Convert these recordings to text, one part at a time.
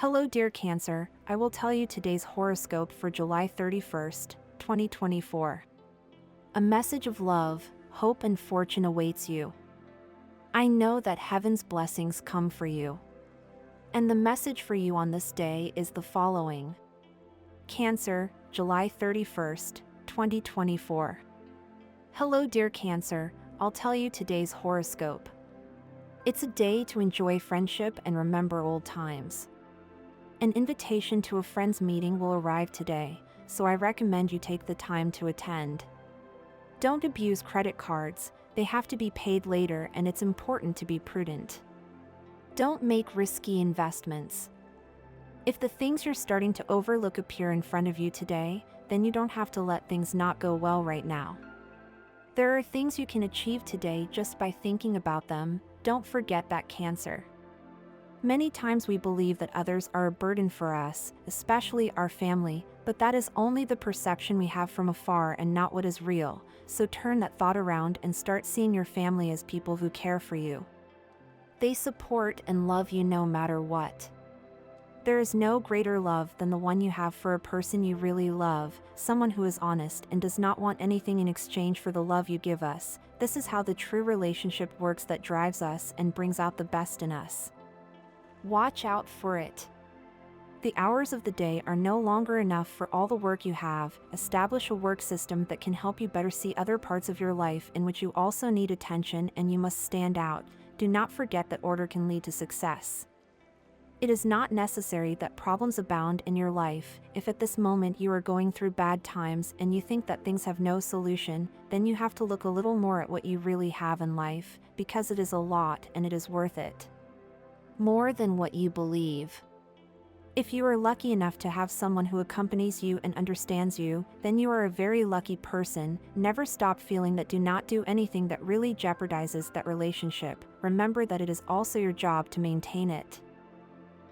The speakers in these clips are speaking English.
Hello dear Cancer, I will tell you today's horoscope for July 31st, 2024. A message of love, hope and fortune awaits you. I know that heaven's blessings come for you. And the message for you on this day is the following. Cancer, July 31st, 2024. Hello dear Cancer, I'll tell you today's horoscope. It's a day to enjoy friendship and remember old times. An invitation to a friend's meeting will arrive today, so I recommend you take the time to attend. Don't abuse credit cards, they have to be paid later and it's important to be prudent. Don't make risky investments. If the things you're starting to overlook appear in front of you today, then you don't have to let things not go well right now. There are things you can achieve today just by thinking about them, don't forget that Cancer. Many times we believe that others are a burden for us, especially our family, but that is only the perception we have from afar and not what is real, so turn that thought around and start seeing your family as people who care for you. They support and love you no matter what. There is no greater love than the one you have for a person you really love, someone who is honest and does not want anything in exchange for the love you give us. This is how the true relationship works that drives us and brings out the best in us. Watch out for it. The hours of the day are no longer enough for all the work you have. Establish a work system that can help you better see other parts of your life in which you also need attention and you must stand out. Do not forget that order can lead to success. It is not necessary that problems abound in your life. If at this moment you are going through bad times and you think that things have no solution, then you have to look a little more at what you really have in life, because it is a lot and it is worth it. More than what you believe. If you are lucky enough to have someone who accompanies you and understands you, then you are a very lucky person. Never stop feeling that. Do not do anything that really jeopardizes that relationship. Remember that it is also your job to maintain it.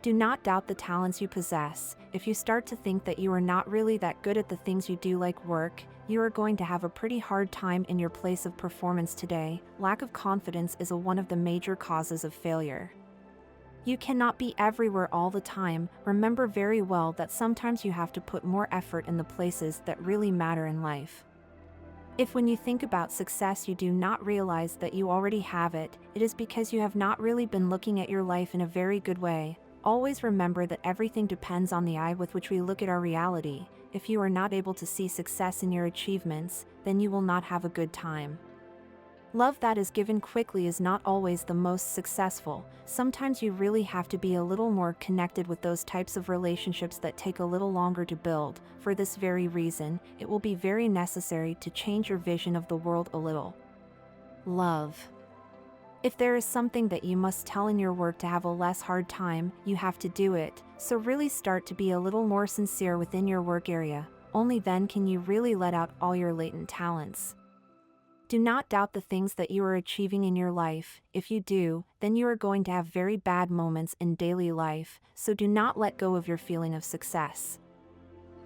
Do not doubt the talents you possess. If you start to think that you are not really that good at the things you do like work, you are going to have a pretty hard time in your place of performance today. Lack of confidence is one of the major causes of failure. You cannot be everywhere all the time. Remember very well that sometimes you have to put more effort in the places that really matter in life. If when you think about success you do not realize that you already have it, it is because you have not really been looking at your life in a very good way. Always remember that everything depends on the eye with which we look at our reality. If you are not able to see success in your achievements, then you will not have a good time. Love that is given quickly is not always the most successful. Sometimes you really have to be a little more connected with those types of relationships that take a little longer to build. For this very reason, it will be very necessary to change your vision of the world a little. Love. If there is something that you must tell in your work to have a less hard time, you have to do it. So really start to be a little more sincere within your work area. Only then can you really let out all your latent talents. Do not doubt the things that you are achieving in your life. If you do, then you are going to have very bad moments in daily life, so do not let go of your feeling of success.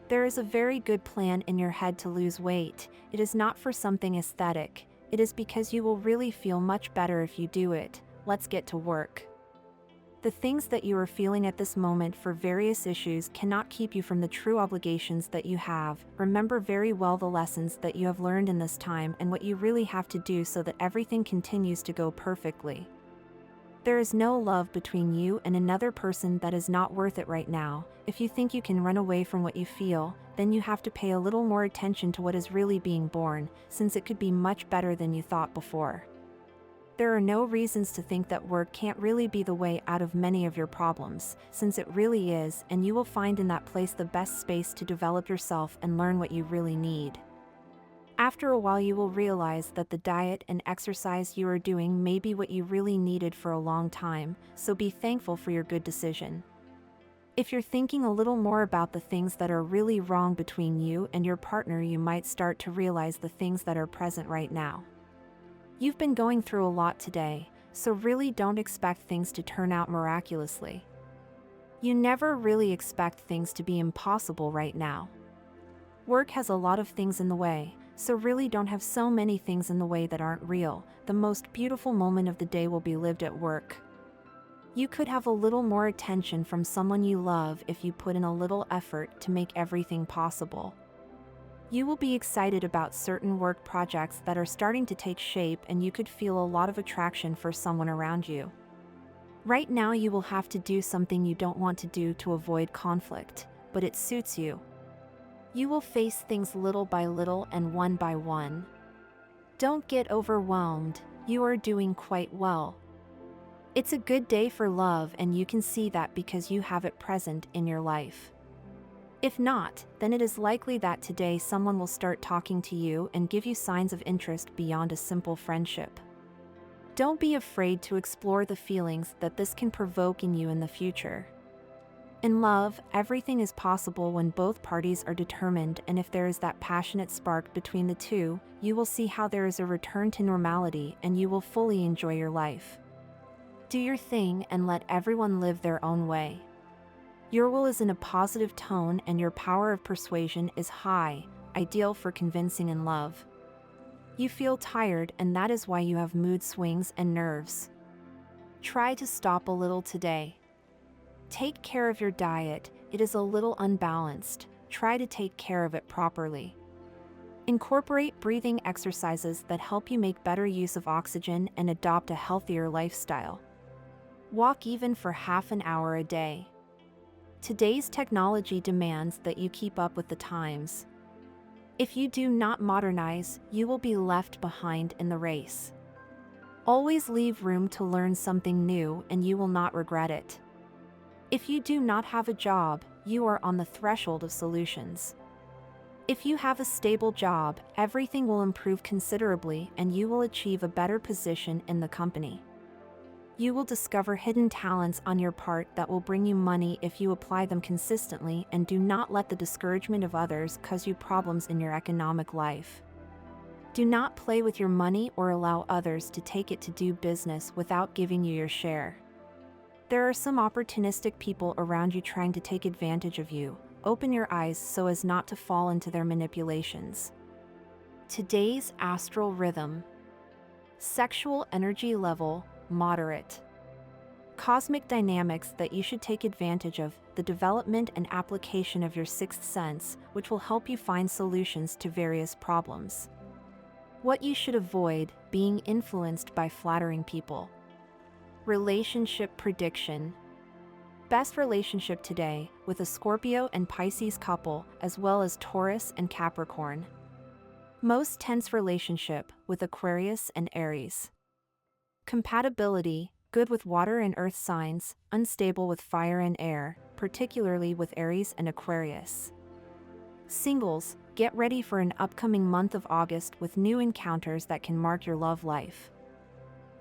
There is a very good plan in your head to lose weight. It is not for something aesthetic. It is because you will really feel much better if you do it. Let's get to work. The things that you are feeling at this moment for various issues cannot keep you from the true obligations that you have. Remember very well the lessons that you have learned in this time and what you really have to do so that everything continues to go perfectly. There is no love between you and another person that is not worth it right now. If you think you can run away from what you feel, then you have to pay a little more attention to what is really being born, since it could be much better than you thought before. There are no reasons to think that work can't really be the way out of many of your problems, since it really is, and you will find in that place the best space to develop yourself and learn what you really need. After a while you will realize that the diet and exercise you are doing may be what you really needed for a long time, so be thankful for your good decision. If you're thinking a little more about the things that are really wrong between you and your partner, you might start to realize the things that are present right now. You've been going through a lot today, so really don't expect things to turn out miraculously. You never really expect things to be impossible right now. Work has a lot of things in the way, so really don't have so many things in the way that aren't real. The most beautiful moment of the day will be lived at work. You could have a little more attention from someone you love if you put in a little effort to make everything possible. You will be excited about certain work projects that are starting to take shape, and you could feel a lot of attraction for someone around you. Right now you will have to do something you don't want to do to avoid conflict, but it suits you. You will face things little by little and one by one. Don't get overwhelmed, you are doing quite well. It's a good day for love, and you can see that because you have it present in your life. If not, then it is likely that today someone will start talking to you and give you signs of interest beyond a simple friendship. Don't be afraid to explore the feelings that this can provoke in you in the future. In love, everything is possible when both parties are determined, and if there is that passionate spark between the two, you will see how there is a return to normality and you will fully enjoy your life. Do your thing and let everyone live their own way. Your will is in a positive tone and your power of persuasion is high, ideal for convincing in love. You feel tired, and that is why you have mood swings and nerves. Try to stop a little today. Take care of your diet, it is a little unbalanced, try to take care of it properly. Incorporate breathing exercises that help you make better use of oxygen and adopt a healthier lifestyle. Walk even for half an hour a day. Today's technology demands that you keep up with the times. If you do not modernize, you will be left behind in the race. Always leave room to learn something new and you will not regret it. If you do not have a job, you are on the threshold of solutions. If you have a stable job, everything will improve considerably and you will achieve a better position in the company. You will discover hidden talents on your part that will bring you money if you apply them consistently, and do not let the discouragement of others cause you problems in your economic life. Do not play with your money or allow others to take it to do business without giving you your share. There are some opportunistic people around you trying to take advantage of you. Open your eyes so as not to fall into their manipulations. Today's astral rhythm. Sexual energy level, moderate. Cosmic dynamics that you should take advantage of, the development and application of your sixth sense, which will help you find solutions to various problems. What you should avoid, being influenced by flattering people. Relationship prediction. Best relationship today, with a Scorpio and Pisces couple, as well as Taurus and Capricorn. Most tense relationship, with Aquarius and Aries. Compatibility, good with water and earth signs, unstable with fire and air, particularly with Aries and Aquarius. Singles, get ready for an upcoming month of August with new encounters that can mark your love life.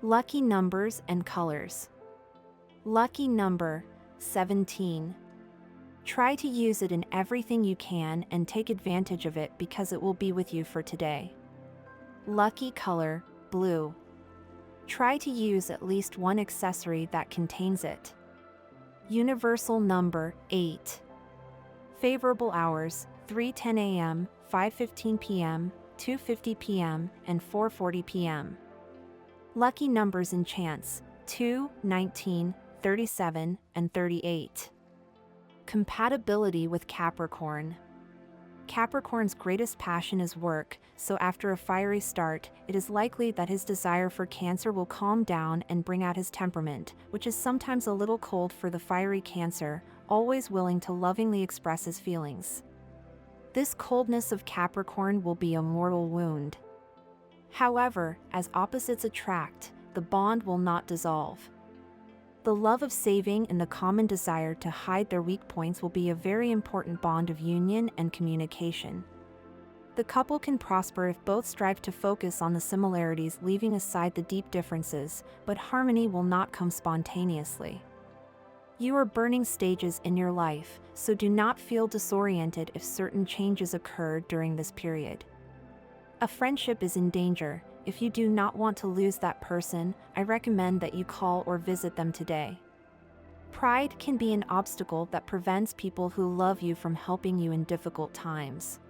Lucky numbers and colors. Lucky number, 17. Try to use it in everything you can and take advantage of it because it will be with you for today. Lucky color, blue. Try to use at least one accessory that contains it. Universal number, 8. Favorable hours, 3:10 a.m., 5:15 p.m., 2:50 p.m., and 4:40 p.m. Lucky numbers and chance, 2, 19, 37, and 38. Compatibility with Capricorn. Capricorn's greatest passion is work, so after a fiery start, it is likely that his desire for Cancer will calm down and bring out his temperament, which is sometimes a little cold for the fiery Cancer, always willing to lovingly express his feelings. This coldness of Capricorn will be a mortal wound. However, as opposites attract, the bond will not dissolve. The love of saving and the common desire to hide their weak points will be a very important bond of union and communication. The couple can prosper if both strive to focus on the similarities, leaving aside the deep differences, but harmony will not come spontaneously. You are burning stages in your life, so do not feel disoriented if certain changes occur during this period. A friendship is in danger. If you do not want to lose that person, I recommend that you call or visit them today. Pride can be an obstacle that prevents people who love you from helping you in difficult times.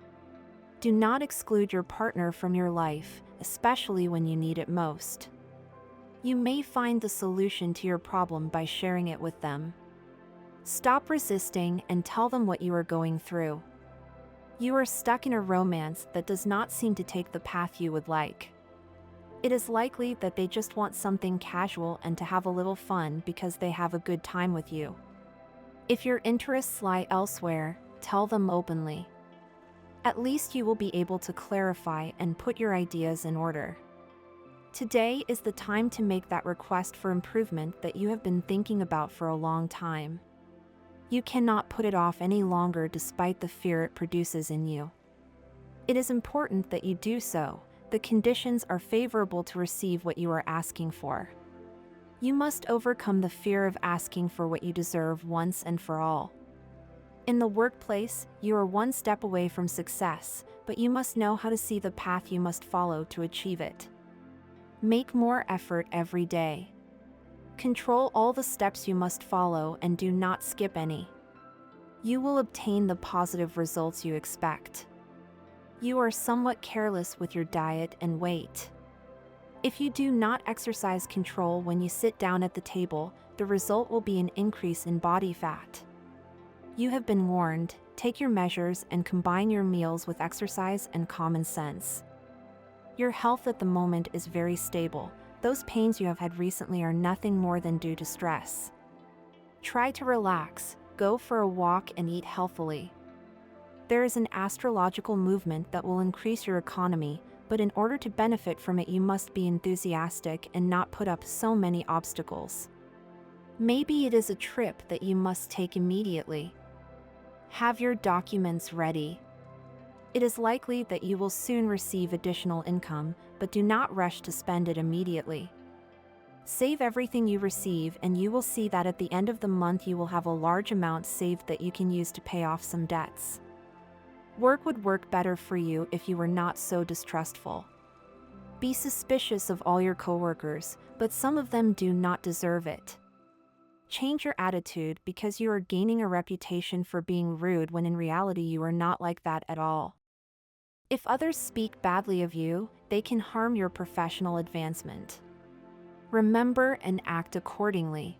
Do not exclude your partner from your life, especially when you need it most. You may find the solution to your problem by sharing it with them. Stop resisting and tell them what you are going through. You are stuck in a romance that does not seem to take the path you would like. It is likely that they just want something casual and to have a little fun because they have a good time with you. If your interests lie elsewhere, tell them openly. At least you will be able to clarify and put your ideas in order. Today is the time to make that request for improvement that you have been thinking about for a long time. You cannot put it off any longer despite the fear it produces in you. It is important that you do so. The conditions are favorable to receive what you are asking for. You must overcome the fear of asking for what you deserve once and for all. In the workplace, you are one step away from success, but you must know how to see the path you must follow to achieve it. Make more effort every day. Control all the steps you must follow and do not skip any. You will obtain the positive results you expect. You are somewhat careless with your diet and weight. If you do not exercise control when you sit down at the table, the result will be an increase in body fat. You have been warned. Take your measures and combine your meals with exercise and common sense. Your health at the moment is very stable. Those pains you have had recently are nothing more than due to stress. Try to relax, go for a walk and eat healthily. There is an astrological movement that will increase your economy, but in order to benefit from it you must be enthusiastic and not put up so many obstacles. Maybe it is a trip that you must take immediately. Have your documents ready. It is likely that you will soon receive additional income, but do not rush to spend it immediately. Save everything you receive and you will see that at the end of the month you will have a large amount saved that you can use to pay off some debts. Work would work better for you if you were not so distrustful. Be suspicious of all your coworkers, but some of them do not deserve it. Change your attitude because you are gaining a reputation for being rude when in reality you are not like that at all. If others speak badly of you, they can harm your professional advancement. Remember and act accordingly.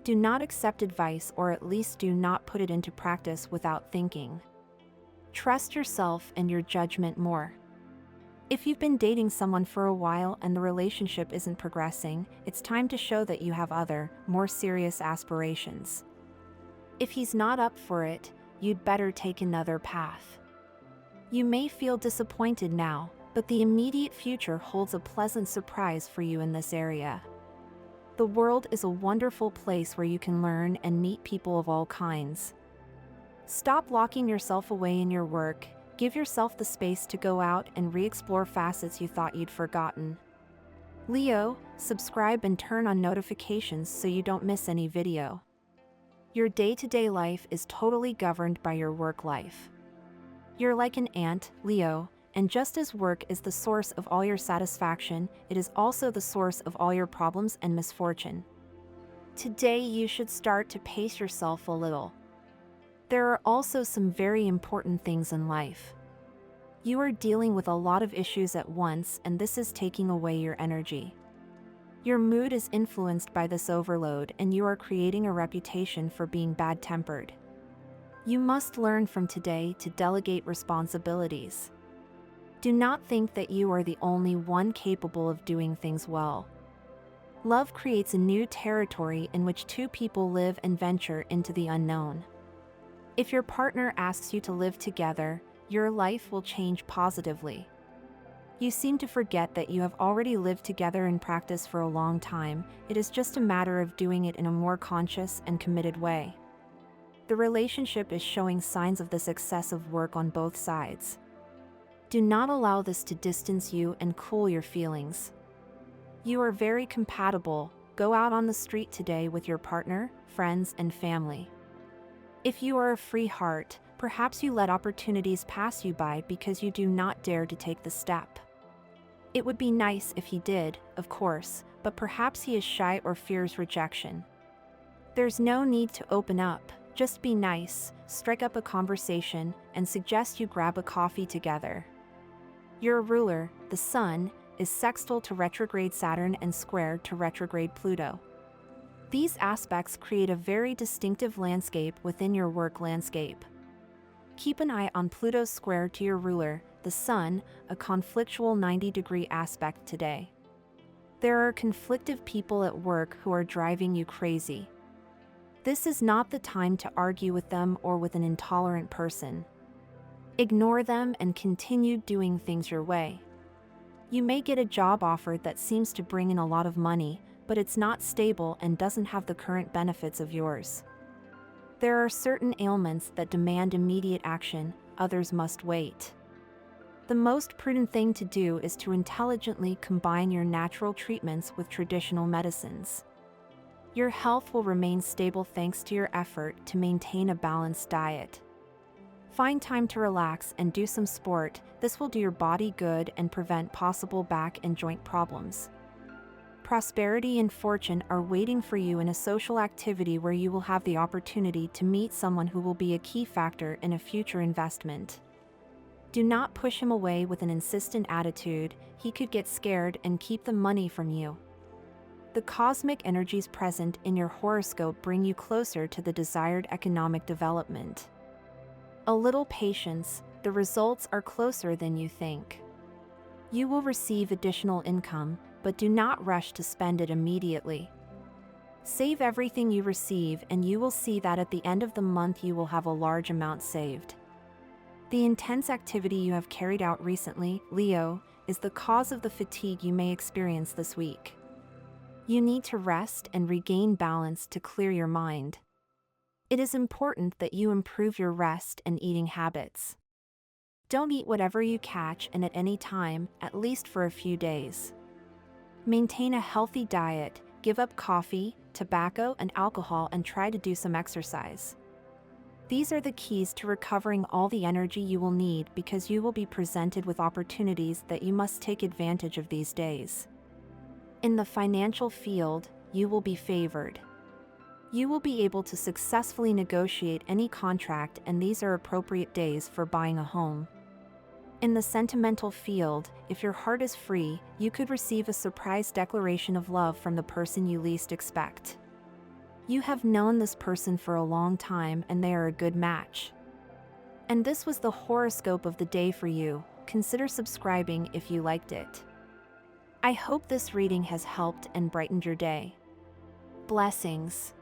Do not accept advice or at least do not put it into practice without thinking. Trust yourself and your judgment more. If you've been dating someone for a while and the relationship isn't progressing, it's time to show that you have other, more serious aspirations. If he's not up for it, you'd better take another path. You may feel disappointed now, but the immediate future holds a pleasant surprise for you in this area. The world is a wonderful place where you can learn and meet people of all kinds. Stop locking yourself away in your work. Give yourself the space to go out and re-explore facets you thought you'd forgotten. Leo, subscribe and turn on notifications so you don't miss any video. Your day-to-day life is totally governed by your work life. You're like an ant, Leo, and just as work is the source of all your satisfaction, it is also the source of all your problems and misfortune. Today you should start to pace yourself a little. There are also some very important things in life. You are dealing with a lot of issues at once and this is taking away your energy. Your mood is influenced by this overload and you are creating a reputation for being bad-tempered. You must learn from today to delegate responsibilities. Do not think that you are the only one capable of doing things well. Love creates a new territory in which two people live and venture into the unknown. If your partner asks you to live together, your life will change positively. You seem to forget that you have already lived together in practice for a long time. It is just a matter of doing it in a more conscious and committed way. The relationship is showing signs of this excessive work on both sides. Do not allow this to distance you and cool your feelings. You are very compatible. Go out on the street today with your partner, friends, and family. If you are a free heart, perhaps you let opportunities pass you by because you do not dare to take the step. It would be nice if he did, of course, but perhaps he is shy or fears rejection. There's no need to open up. Just be nice, strike up a conversation, and suggest you grab a coffee together. Your ruler, the sun, is sextile to retrograde Saturn and square to retrograde Pluto. These aspects create a very distinctive landscape within your work landscape. Keep an eye on Pluto's square to your ruler, the Sun, a conflictual 90-degree aspect today. There are conflictive people at work who are driving you crazy. This is not the time to argue with them or with an intolerant person. Ignore them and continue doing things your way. You may get a job offer that seems to bring in a lot of money, but it's not stable and doesn't have the current benefits of yours. There are certain ailments that demand immediate action, others must wait. The most prudent thing to do is to intelligently combine your natural treatments with traditional medicines. Your health will remain stable thanks to your effort to maintain a balanced diet. Find time to relax and do some sport. This will do your body good and prevent possible back and joint problems. Prosperity and fortune are waiting for you in a social activity where you will have the opportunity to meet someone who will be a key factor in a future investment. Do not push him away with an insistent attitude. He could get scared and keep the money from you. The cosmic energies present in your horoscope bring you closer to the desired economic development. A little patience, the results are closer than you think. You will receive additional income, but do not rush to spend it immediately. Save everything you receive and you will see that at the end of the month you will have a large amount saved. The intense activity you have carried out recently, Leo, is the cause of the fatigue you may experience this week. You need to rest and regain balance to clear your mind. It is important that you improve your rest and eating habits. Don't eat whatever you catch and at any time, at least for a few days. Maintain a healthy diet, give up coffee, tobacco, and alcohol, and try to do some exercise. These are the keys to recovering all the energy you will need because you will be presented with opportunities that you must take advantage of these days. In the financial field, you will be favored. You will be able to successfully negotiate any contract, and these are appropriate days for buying a home. In the sentimental field, if your heart is free, you could receive a surprise declaration of love from the person you least expect. You have known this person for a long time and they are a good match. And this was the horoscope of the day for you. Consider subscribing if you liked it. I hope this reading has helped and brightened your day. Blessings.